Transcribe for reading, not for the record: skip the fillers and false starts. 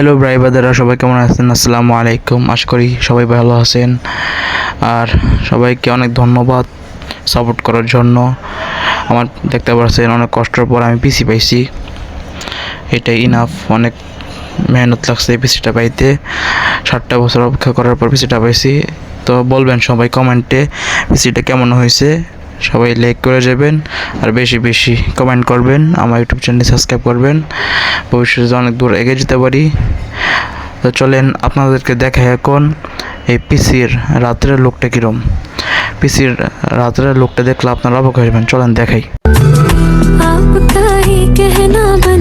Hello ভাই বাদারা, সবাই কেমন আছেন? আসসালামু আলাইকুম। আশা করি সবাই ভালো আছেন। আর সবাইকে অনেক ধন্যবাদ সাপোর্ট করার জন্য। আমার দেখতে পাচ্ছেন অনেক কষ্টের পর আমি পিসি পাইছি, এটাই ইনাফ। অনেক মেহনত লাগছে এই পিসিটা পাইতে, 7টা বছর অপেক্ষা করার পর পিসিটা পাইছি। তো বলবেন সবাই কমেন্টে পিসিটা কেমন হয়েছে, সবাই লাইক করে যাবেন আর বেশি বেশি কমেন্ট করবেন। আমার ইউটিউব চ্যানেল সাবস্ক্রাইব করবেন, ভবিষ্যতে অনেক দূর এগিয়ে যেতে পারি। তো চলেন আপনাদেরকে দেখাই এখন এই পিসির রাত্রের লুকটা কীরকম। পিসির রাত্রের লুকটা দেখলে আপনারা অবাক হয়ে যাবেন। চলেন দেখাই। आपका ही कहना बन